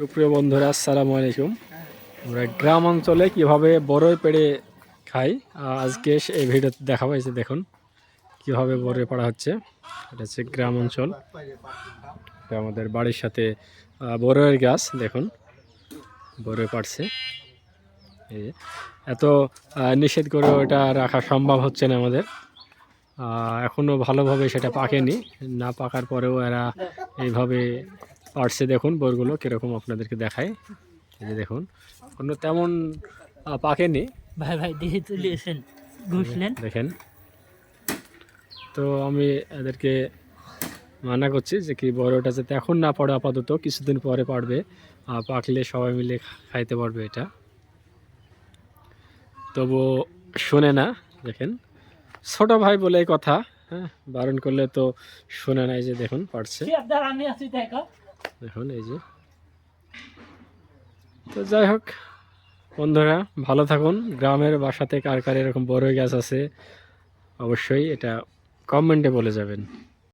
সুপ্রিয় বন্ধুরা, আসসালামু আলাইকুম। আমরা গ্রাম অঞ্চলে কিভাবে বড়ই পেড়ে খাই আজকে এই ভিডিওতে দেখাবো। এই যে দেখুন কিভাবে বড়ই পাড়া হচ্ছে। এটা হচ্ছে গ্রাম অঞ্চল। এটা আমাদের বাড়ির সাথে বড়ইয়ের গাছ। দেখুন বড়ই পাড়ছে। এই এত নিষেধ করে ওটা রাখা সম্ভব হচ্ছে না আমাদের। এখনও ভালোভাবে সেটা পাকেনি, না পাকার পরেও এরা এইভাবে পাড়ছে। দেখুন বড়গুলো কীরকম আপনাদেরকে দেখায়। এই যে দেখুন কোনো তেমন পাকেনি। ভাই ভাই দিয়ে চলিয়েছেন ঘুষলেন দেখেন, তো আমি এদেরকে মানা করছি যে কি বড়টা যাতে এখন না পড়ে, আপাতত কিছুদিন পরে পারবে, পাকলে সবাই মিলে খাইতে পারবে এটা। তবুও শোনে না। দেখেন ছোট ভাই বলে কথা, হ্যাঁ, বারণ করলে তো শোনে না। এই যে দেখুন পারছে, আমি আছি দেখুন এই যে। তো যাই হোক বন্ধুরা, ভালো থাকুন। গ্রামের বাসাতে কার কার এরকম বড়ই গাছ আছে অবশ্যই এটা কমেন্টে বলে যাবেন।